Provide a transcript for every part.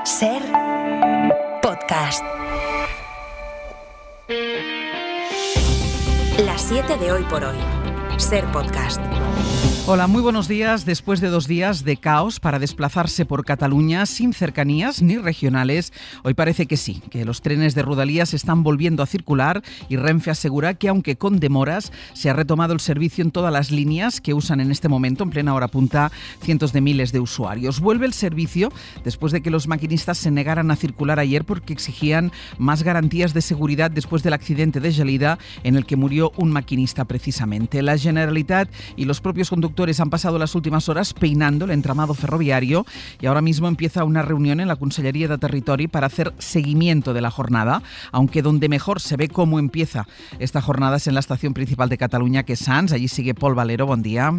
Ser podcast. Las 7 de hoy por hoy. Ser podcast. Hola, muy buenos días. Después de 2 días de caos para desplazarse por Cataluña sin cercanías ni regionales, hoy parece que sí, que los trenes de Rodalies están volviendo a circular y Renfe asegura que aunque con demoras, se ha retomado el servicio en todas las líneas que usan en este momento, en plena hora punta, cientos de miles de usuarios. Vuelve el servicio después de que los maquinistas se negaran a circular ayer porque exigían más garantías de seguridad después del accidente de Gelida en el que murió un maquinista precisamente. La Generalitat y los propios conductores han pasado las últimas horas peinando el entramado ferroviario y ahora mismo empieza una reunión en la Conselleria de Territori para hacer seguimiento de la jornada, aunque donde mejor se ve cómo empieza esta jornada es en la estación principal de Cataluña, que es Sants. Allí sigue Pol Valero, buen día.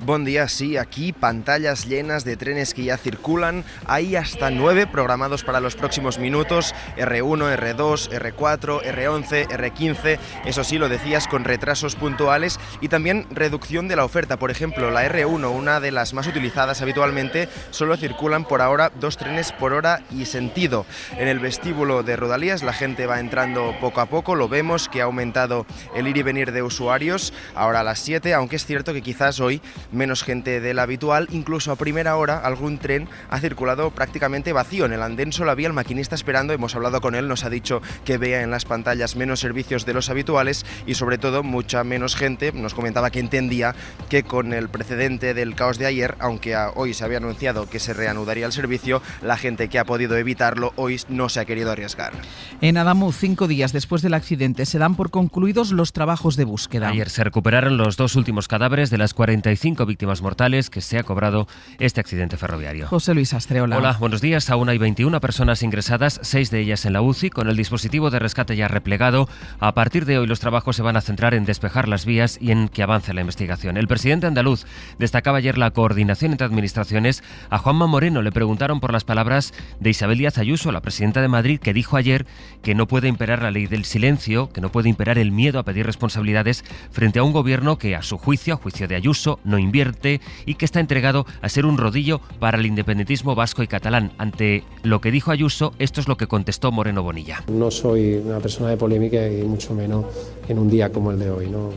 Buen día, sí, aquí pantallas llenas de trenes que ya circulan, hay hasta 9 programados para los próximos minutos, R1, R2, R4, R11, R15, eso sí, lo decías, con retrasos puntuales y también reducción de la oferta. Por ejemplo, la R1, una de las más utilizadas habitualmente, solo circulan por ahora 2 trenes por hora y sentido. En el vestíbulo de Rodalies la gente va entrando poco a poco, lo vemos que ha aumentado el ir y venir de usuarios, ahora a las 7, aunque es cierto que quizás hoy menos gente de la habitual, incluso a primera hora algún tren ha circulado prácticamente vacío. En el andén solo había el maquinista esperando, hemos hablado con él, nos ha dicho que vea en las pantallas menos servicios de los habituales y sobre todo mucha menos gente. Nos comentaba que entendía que con el precedente del caos de ayer, aunque hoy se había anunciado que se reanudaría el servicio, la gente que ha podido evitarlo hoy no se ha querido arriesgar. En Adamuz, 5 días después del accidente, se dan por concluidos los trabajos de búsqueda. Ayer se recuperaron los 2 últimos cadáveres de las 45 víctimas mortales que se ha cobrado este accidente ferroviario. José Luis Astreola. Hola, buenos días. Aún hay 21 personas ingresadas, 6 de ellas en la UCI, con el dispositivo de rescate ya replegado. A partir de hoy los trabajos se van a centrar en despejar las vías y en que avance la investigación. El presidente andaluz destacaba ayer la coordinación entre administraciones. A Juanma Moreno le preguntaron por las palabras de Isabel Díaz Ayuso, la presidenta de Madrid, que dijo ayer que no puede imperar la ley del silencio, que no puede imperar el miedo a pedir responsabilidades frente a un gobierno que, a su juicio, a juicio de Ayuso, no invierte y que está entregado a ser un rodillo para el independentismo vasco y catalán. Ante lo que dijo Ayuso, esto es lo que contestó Moreno Bonilla. No soy una persona de polémica y mucho menos en un día como el de hoy, ¿no?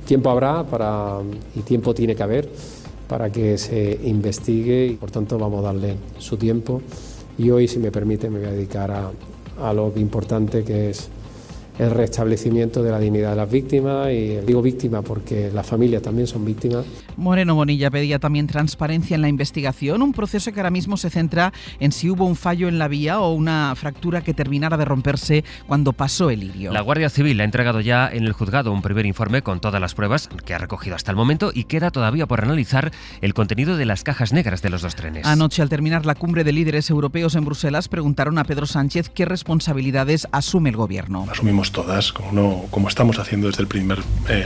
Tiempo habrá y tiempo tiene que haber para que se investigue y por tanto vamos a darle su tiempo y hoy, si me permite, me voy a dedicar a lo importante que es el restablecimiento de la dignidad de las víctimas, y digo víctima porque las familias también son víctimas. Moreno Bonilla pedía también transparencia en la investigación, un proceso que ahora mismo se centra en si hubo un fallo en la vía o una fractura que terminara de romperse cuando pasó el lirio. La Guardia Civil ha entregado ya en el juzgado un primer informe con todas las pruebas que ha recogido hasta el momento y queda todavía por analizar el contenido de las cajas negras de los 2 trenes. Anoche, al terminar la cumbre de líderes europeos en Bruselas, preguntaron a Pedro Sánchez qué responsabilidades asume el gobierno. Asumimos todas, como estamos haciendo desde el primer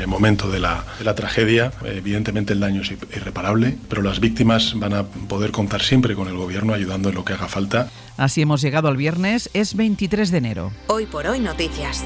momento de la tragedia. Evidentemente el daño es irreparable, pero las víctimas van a poder contar siempre con el gobierno ayudando en lo que haga falta. Así hemos llegado al viernes, es 23 de enero. Hoy por hoy noticias.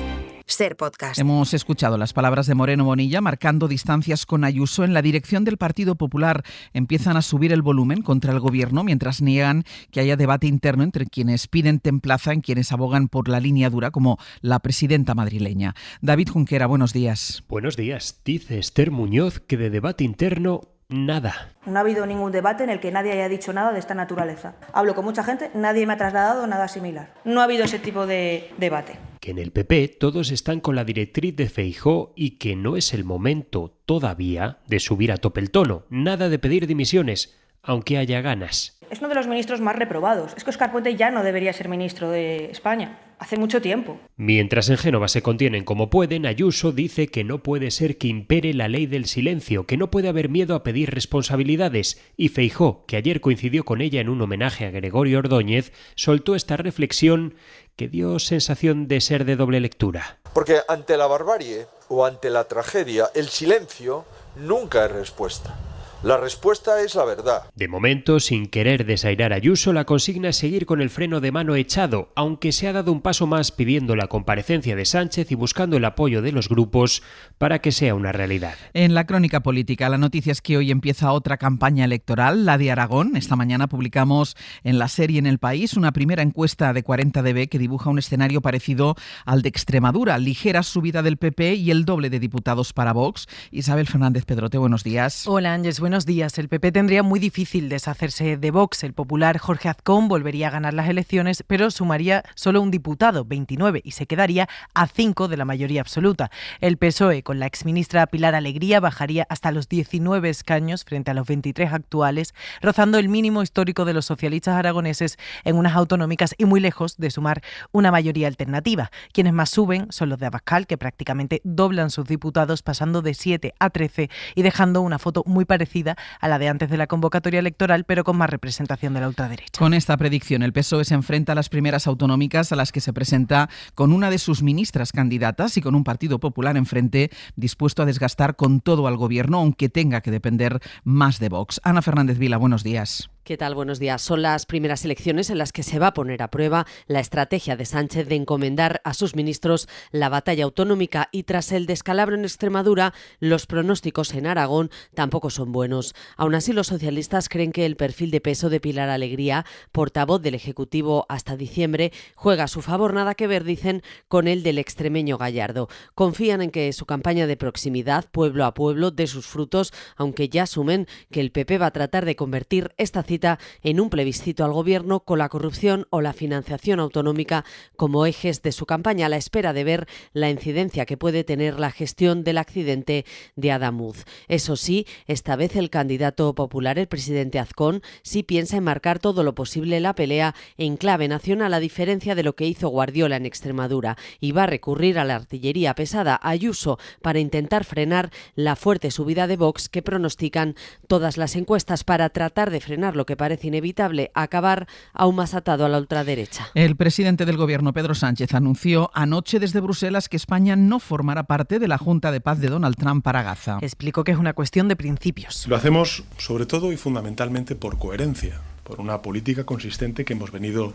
Ser podcast. Hemos escuchado las palabras de Moreno Bonilla marcando distancias con Ayuso. En la dirección del Partido Popular empiezan a subir el volumen contra el gobierno mientras niegan que haya debate interno entre quienes piden templaza en quienes abogan por la línea dura, como la presidenta madrileña. David Junquera, buenos días. Buenos días. Dice Esther Muñoz que de debate interno nada. No ha habido ningún debate en el que nadie haya dicho nada de esta naturaleza. Hablo con mucha gente, nadie me ha trasladado nada similar. No ha habido ese tipo de debate. Que en el PP todos están con la directriz de Feijóo y que no es el momento todavía de subir a tope el tono. Nada de pedir dimisiones, aunque haya ganas. Es uno de los ministros más reprobados. Es que Óscar Puente ya no debería ser ministro de España. Hace mucho tiempo. Mientras en Génova se contienen como pueden, Ayuso dice que no puede ser que impere la ley del silencio, que no puede haber miedo a pedir responsabilidades. Y Feijóo, que ayer coincidió con ella en un homenaje a Gregorio Ordóñez, soltó esta reflexión que dio sensación de ser de doble lectura. Porque ante la barbarie o ante la tragedia, el silencio nunca es respuesta. La respuesta es la verdad. De momento, sin querer desairar a Ayuso, la consigna es seguir con el freno de mano echado, aunque se ha dado un paso más pidiendo la comparecencia de Sánchez y buscando el apoyo de los grupos para que sea una realidad. En la crónica política, la noticia es que hoy empieza otra campaña electoral, la de Aragón. Esta mañana publicamos en la serie En El País una primera encuesta de 40DB que dibuja un escenario parecido al de Extremadura, ligera subida del PP y el doble de diputados para Vox. Isabel Fernández Pedrote, buenos días. Hola Ángeles, buenos días. El PP tendría muy difícil deshacerse de Vox. El popular Jorge Azcón volvería a ganar las elecciones, pero sumaría solo un diputado, 29, y se quedaría a 5 de la mayoría absoluta. El PSOE, con la exministra Pilar Alegría, bajaría hasta los 19 escaños frente a los 23 actuales, rozando el mínimo histórico de los socialistas aragoneses en unas autonómicas y muy lejos de sumar una mayoría alternativa. Quienes más suben son los de Abascal, que prácticamente doblan sus diputados, pasando de 7 a 13 y dejando una foto muy parecida a la de antes de la convocatoria electoral, pero con más representación de la ultraderecha. Con esta predicción, el PSOE se enfrenta a las primeras autonómicas a las que se presenta con una de sus ministras candidatas y con un Partido Popular enfrente dispuesto a desgastar con todo al gobierno, aunque tenga que depender más de Vox. Ana Fernández Vila, buenos días. ¿Qué tal? Buenos días. Son las primeras elecciones en las que se va a poner a prueba la estrategia de Sánchez de encomendar a sus ministros la batalla autonómica y tras el descalabro en Extremadura, los pronósticos en Aragón tampoco son buenos. Aún así, los socialistas creen que el perfil de peso de Pilar Alegría, portavoz del Ejecutivo hasta diciembre, juega a su favor, nada que ver, dicen, con el del extremeño Gallardo. Confían en que su campaña de proximidad, pueblo a pueblo, dé sus frutos, aunque ya asumen que el PP va a tratar de convertir esta cita en un plebiscito al gobierno con la corrupción o la financiación autonómica como ejes de su campaña, a la espera de ver la incidencia que puede tener la gestión del accidente de Adamuz. Eso sí, esta vez el candidato popular, el presidente Azcón, sí piensa enmarcar todo lo posible la pelea en clave nacional, a diferencia de lo que hizo Guardiola en Extremadura, y va a recurrir a la artillería pesada, a Ayuso, para intentar frenar la fuerte subida de Vox que pronostican todas las encuestas, para tratar de frenar lo que parece inevitable, acabar aún más atado a la ultraderecha. El presidente del Gobierno, Pedro Sánchez, anunció anoche desde Bruselas que España no formará parte de la Junta de Paz de Donald Trump para Gaza. Explicó que es una cuestión de principios. Lo hacemos sobre todo y fundamentalmente por coherencia, por una política consistente que hemos venido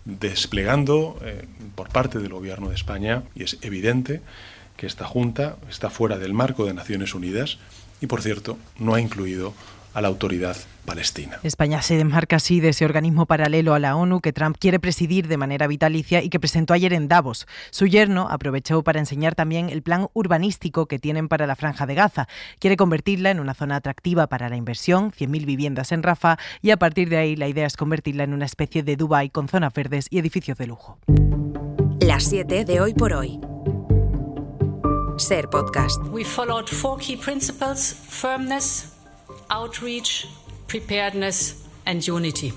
desplegando por parte del Gobierno de España, y es evidente que esta Junta está fuera del marco de Naciones Unidas y, por cierto, no ha incluido a la autoridad palestina. España se desmarca así de ese organismo paralelo a la ONU que Trump quiere presidir de manera vitalicia y que presentó ayer en Davos. Su yerno aprovechó para enseñar también el plan urbanístico que tienen para la Franja de Gaza. Quiere convertirla en una zona atractiva para la inversión, 100.000 viviendas en Rafah, y a partir de ahí la idea es convertirla en una especie de Dubái con zonas verdes y edificios de lujo. Las 7 de Hoy por Hoy. Ser Podcast. We followed 4 key principles: firmness, outreach, preparedness and unity.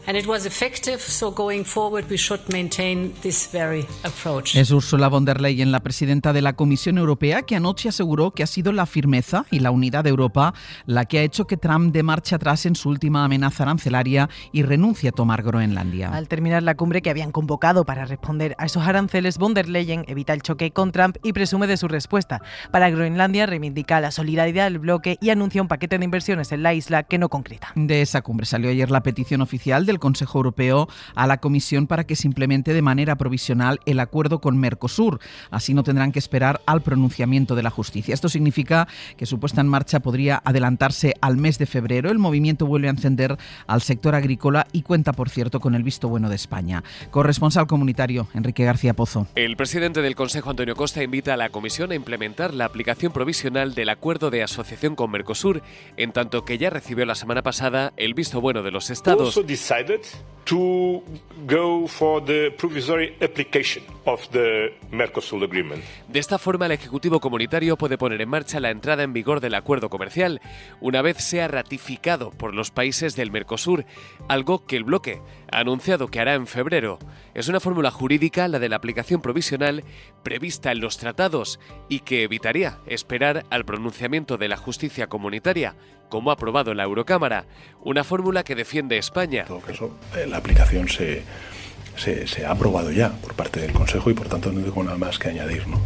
And it was effective, so going forward we should maintain this very approach. Es Ursula von der Leyen, la presidenta de la Comisión Europea, que anoche aseguró que ha sido la firmeza y la unidad de Europa la que ha hecho que Trump dé marcha atrás en su última amenaza arancelaria y renuncie a tomar Groenlandia. Al terminar la cumbre que habían convocado para responder a esos aranceles, von der Leyen evita el choque con Trump y presume de su respuesta. Para Groenlandia reivindica la solidaridad del bloque y anuncia un paquete de inversiones en la isla que no concreta. De esa cumbre salió ayer la petición oficial del Consejo Europeo a la Comisión para que se implemente de manera provisional el acuerdo con Mercosur. Así no tendrán que esperar al pronunciamiento de la justicia. Esto significa que su puesta en marcha podría adelantarse al mes de febrero. El movimiento vuelve a encender al sector agrícola y cuenta, por cierto, con el visto bueno de España. Corresponsal comunitario, Enrique García Pozo. El presidente del Consejo, Antonio Costa, invita a la Comisión a implementar la aplicación provisional del acuerdo de asociación con Mercosur, en tanto que ya recibió la semana pasada el visto bueno de los estados. To go for the provisory application of the Mercosur Agreement. De esta forma, el Ejecutivo Comunitario puede poner en marcha la entrada en vigor del acuerdo comercial una vez sea ratificado por los países del Mercosur, algo que el bloque ha anunciado que hará en febrero. Es una fórmula jurídica, la de la aplicación provisional, prevista en los tratados y que evitaría esperar al pronunciamiento de la justicia comunitaria, como ha aprobado la Eurocámara, una fórmula que defiende España. En todo caso, la aplicación se se ha aprobado ya por parte del Consejo y por tanto no tengo nada más que añadir, ¿no?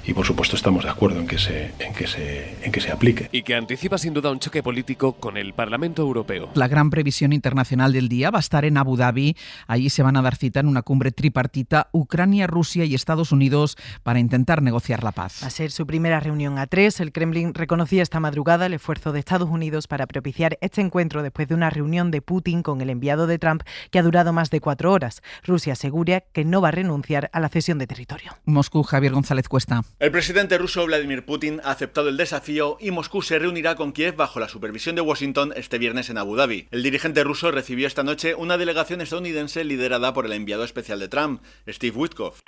Y por supuesto estamos de acuerdo en que se aplique. Y que anticipa sin duda un choque político con el Parlamento Europeo. La gran previsión internacional del día va a estar en Abu Dhabi. Allí se van a dar cita en una cumbre tripartita Ucrania, Rusia y Estados Unidos para intentar negociar la paz. Va a ser su primera reunión a tres. El Kremlin reconocía esta madrugada el esfuerzo de Estados Unidos para propiciar este encuentro después de una reunión de Putin con el enviado de Trump que ha durado más de 4 horas. Rusia asegura que no va a renunciar a la cesión de territorio. Moscú, Javier González Cuesta. El presidente ruso Vladimir Putin ha aceptado el desafío y Moscú se reunirá con Kiev bajo la supervisión de Washington este viernes en Abu Dhabi. El dirigente ruso recibió esta noche una delegación estadounidense liderada por el enviado especial de Trump, Steve Witkoff.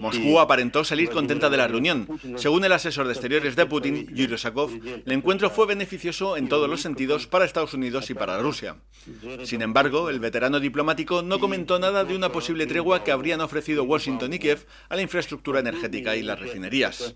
Moscú aparentó salir contenta de la reunión. Según el asesor de Exteriores de Putin, Yuri Usakov, el encuentro fue beneficioso en todos los sentidos para Estados Unidos y para Rusia. Sin embargo, el veterano diplomático no comentó nada de una posible tregua que habrían ofrecido Washington y Kiev a la infraestructura energética y las refinerías.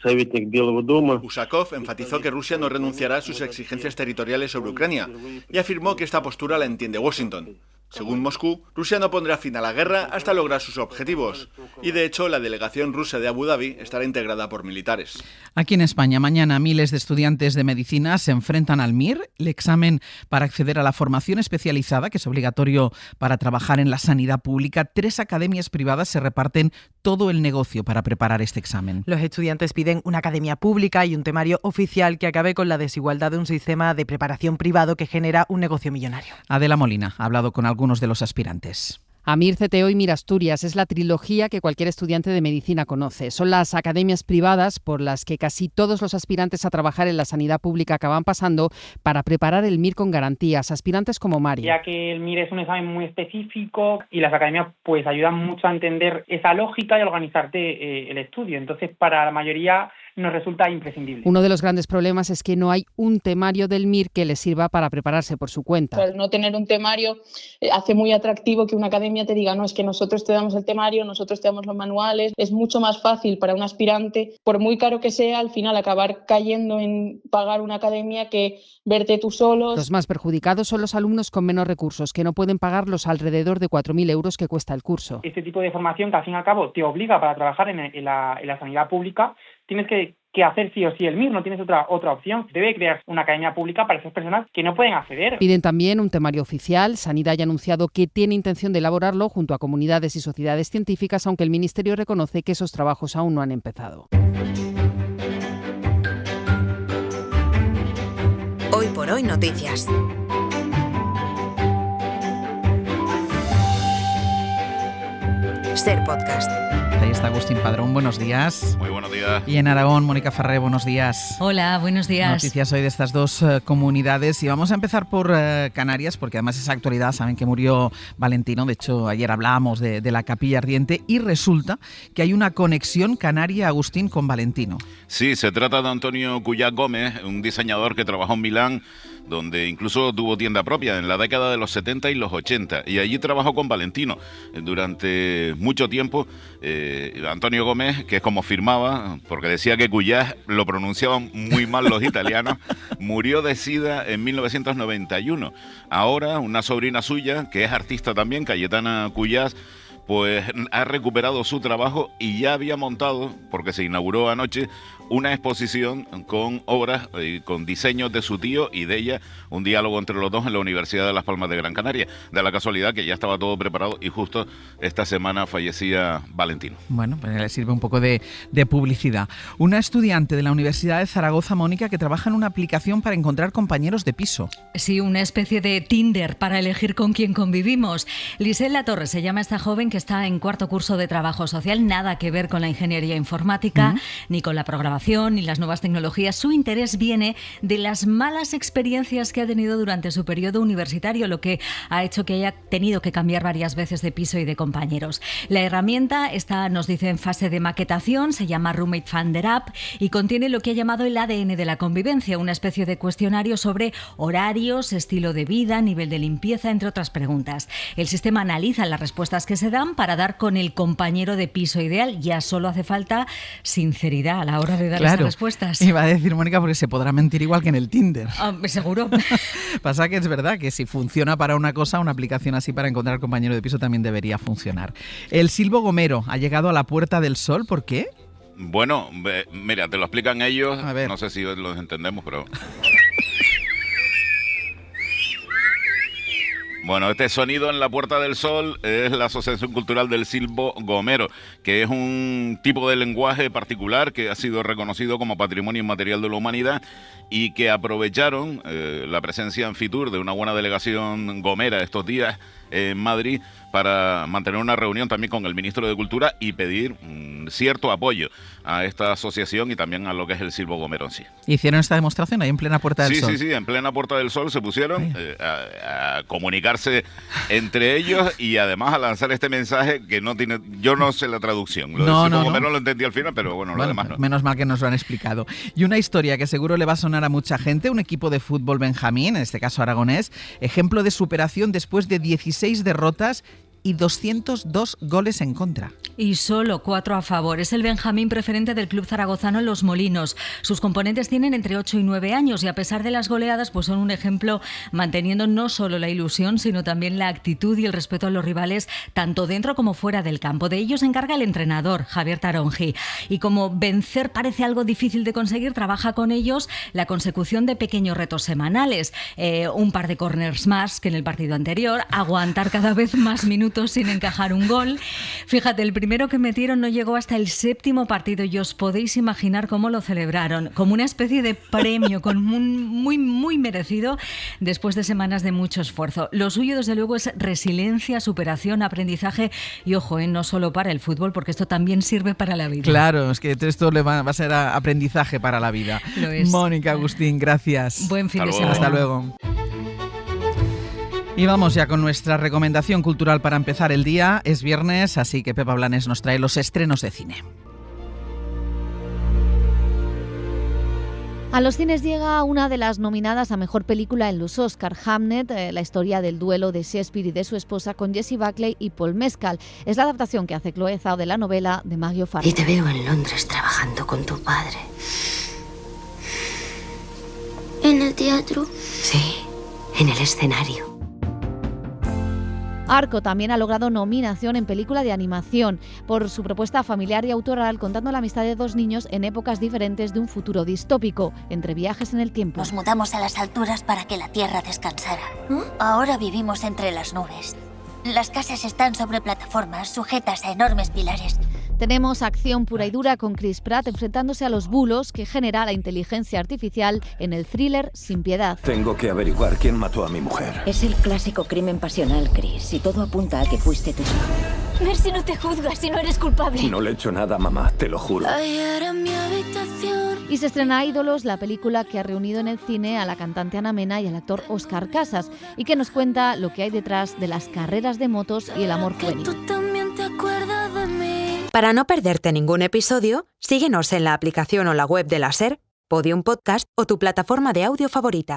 Usakov enfatizó que Rusia no renunciará a sus exigencias territoriales sobre Ucrania y afirmó que esta postura la entiende Washington. Según Moscú, Rusia no pondrá fin a la guerra hasta lograr sus objetivos. Y de hecho, la delegación rusa de Abu Dhabi estará integrada por militares. Aquí en España, mañana miles de estudiantes de medicina se enfrentan al MIR, el examen para acceder a la formación especializada, que es obligatorio para trabajar en la sanidad pública. 3 academias privadas se reparten todo el negocio para preparar este examen. Los estudiantes piden una academia pública y un temario oficial que acabe con la desigualdad de un sistema de preparación privado que genera un negocio millonario. Adela Molina ha hablado con algunos de los aspirantes. AMIR, CTO y MIR Asturias es la trilogía que cualquier estudiante de medicina conoce. Son las academias privadas por las que casi todos los aspirantes a trabajar en la sanidad pública acaban pasando para preparar el MIR con garantías. Aspirantes como Mari. Ya que el MIR es un examen muy específico y las academias pues ayudan mucho a entender esa lógica y a organizarte el estudio. Entonces, para la mayoría nos resulta imprescindible. Uno de los grandes problemas es que no hay un temario del MIR que les sirva para prepararse por su cuenta. Al no tener un temario hace muy atractivo que una academia te diga, no, es que nosotros te damos el temario, nosotros te damos los manuales. Es mucho más fácil para un aspirante, por muy caro que sea, al final acabar cayendo en pagar una academia que verte tú solo. Los más perjudicados son los alumnos con menos recursos, que no pueden pagar los alrededor de 4.000 euros que cuesta el curso. Este tipo de formación que al fin y al cabo te obliga para trabajar en la sanidad pública, tienes que hacer sí o sí el MIR, no tienes otra opción. Debe crear una academia pública para esas personas que no pueden acceder. Piden también un temario oficial. Sanidad ya ha anunciado que tiene intención de elaborarlo junto a comunidades y sociedades científicas, aunque el Ministerio reconoce que esos trabajos aún no han empezado. Hoy por hoy noticias. Ser Podcast. Ahí está Agustín Padrón, buenos días. Muy buenos días. Y en Aragón, Mónica Ferrer, buenos días. Hola, buenos días. Noticias hoy de estas dos comunidades y vamos a empezar por Canarias porque además esa actualidad, saben que murió Valentino, de hecho ayer hablábamos de la Capilla Ardiente y resulta que hay una conexión canaria, Agustín, con Valentino. Sí, se trata de Antonio Cuyás Gómez, un diseñador que trabajó en Milán, donde incluso tuvo tienda propia en la década de los 70 y los 80, y allí trabajó con Valentino durante mucho tiempo. Antonio Gómez, que es como firmaba, porque decía que Cuyás lo pronunciaban muy mal los italianos, murió de sida en 1991. Ahora una sobrina suya, que es artista también, Cayetana Cuyás, pues ha recuperado su trabajo y ya había montado, porque se inauguró anoche, una exposición con obras y con diseños de su tío y de ella, un diálogo entre los dos en la Universidad de Las Palmas de Gran Canaria. Da la casualidad que ya estaba todo preparado y justo esta semana fallecía Valentino. Bueno, pues le sirve un poco de publicidad. Una estudiante de la Universidad de Zaragoza, Mónica, que trabaja en una aplicación para encontrar compañeros de piso. Sí, una especie de Tinder para elegir con quién convivimos. Lisel Latorre se llama esta joven que está en 4º curso de trabajo social, nada que ver con la ingeniería informática, ni con la programación, ni las nuevas tecnologías. Su interés viene de las malas experiencias que ha tenido durante su periodo universitario, lo que ha hecho que haya tenido que cambiar varias veces de piso y de compañeros. La herramienta está, nos dice, en fase de maquetación, se llama Roommate Finder App y contiene lo que ha llamado el ADN de la convivencia, una especie de cuestionario sobre horarios, estilo de vida, nivel de limpieza, entre otras preguntas. El sistema analiza las respuestas que se dan plan para dar con el compañero de piso ideal. Ya solo hace falta sinceridad a la hora de dar estas respuestas. Iba a decir, Mónica, porque se podrá mentir igual que en el Tinder. Seguro. Pasa que es verdad que si funciona para una cosa, una aplicación así para encontrar compañero de piso también debería funcionar. El Silvo Gomero ha llegado a la Puerta del Sol, ¿por qué? Bueno, mira, te lo explican ellos, no sé si los entendemos, pero... Bueno, este sonido en la Puerta del Sol es la Asociación Cultural del Silvo Gomero, que es un tipo de lenguaje particular que ha sido reconocido como Patrimonio Inmaterial de la Humanidad y que aprovecharon la presencia en Fitur de una buena delegación gomera estos días en Madrid para mantener una reunión también con el ministro de Cultura y pedir cierto apoyo a esta asociación y también a lo que es el Silvo Gomero en sí. ¿Hicieron esta demostración ahí en plena Puerta del Sol? Sí, en plena Puerta del Sol se pusieron a comunicarse entre ellos y además a lanzar este mensaje que no tiene, yo no sé la traducción, lo del Silvo Gomero lo entendí al final, pero bueno, lo demás no. Menos mal que nos lo han explicado. Y una historia que seguro le va a sonar a mucha gente, un equipo de fútbol benjamín, en este caso aragonés, ejemplo de superación después de 16 derrotas y 202 goles en contra. Y solo 4 a favor. Es el Benjamín preferente del club zaragozano Los Molinos. Sus componentes tienen entre 8 y 9 años y a pesar de las goleadas pues son un ejemplo manteniendo no solo la ilusión sino también la actitud y el respeto a los rivales tanto dentro como fuera del campo. De ello se encarga el entrenador Javier Taronji y como vencer parece algo difícil de conseguir, trabaja con ellos la consecución de pequeños retos semanales, un par de corners más que en el partido anterior, aguantar cada vez más minutos sin encajar un gol. Fíjate, el primero que metieron no llegó hasta el 7º partido y os podéis imaginar cómo lo celebraron, como una especie de premio con muy merecido después de semanas de mucho esfuerzo. Lo suyo desde luego es resiliencia, superación, aprendizaje y ojo, no solo para el fútbol porque esto también sirve para la vida. Claro, es que esto le va a ser aprendizaje para la vida. Lo es. Mónica, Agustín, gracias. Buen fin de semana. Hasta luego. Y vamos ya con nuestra recomendación cultural para empezar el día. Es viernes, así que Pepa Blanes nos trae los estrenos de cine. A los cines llega una de las nominadas a Mejor Película en los Oscar, Hamnet, la historia del duelo de Shakespeare y de su esposa con Jessie Buckley y Paul Mescal. Es la adaptación que hace Chloe Zhao de la novela de Maggio Farrow. Y te veo en Londres trabajando con tu padre. ¿En el teatro? Sí, en el escenario. Arco también ha logrado nominación en película de animación por su propuesta familiar y autoral contando la amistad de dos niños en épocas diferentes de un futuro distópico, entre viajes en el tiempo. Nos mudamos a las alturas para que la tierra descansara. Ahora vivimos entre las nubes. Las casas están sobre plataformas sujetas a enormes pilares. Tenemos acción pura y dura con Chris Pratt enfrentándose a los bulos que genera la inteligencia artificial en el thriller Sin Piedad. Tengo que averiguar quién mató a mi mujer. Es el clásico crimen pasional, Chris, y todo apunta a que fuiste tú. Mercy no te juzga si no eres culpable. No le he hecho nada, mamá, te lo juro. Ayer en mi habitación. Y se estrena Ídolos, la película que ha reunido en el cine a la cantante Ana Mena y al actor Óscar Casas y que nos cuenta lo que hay detrás de las carreras de motos y el amor juvenil. Tú también te acuerdas de mí. Para no perderte ningún episodio, síguenos en la aplicación o la web de la SER, Podium Podcast o tu plataforma de audio favorita.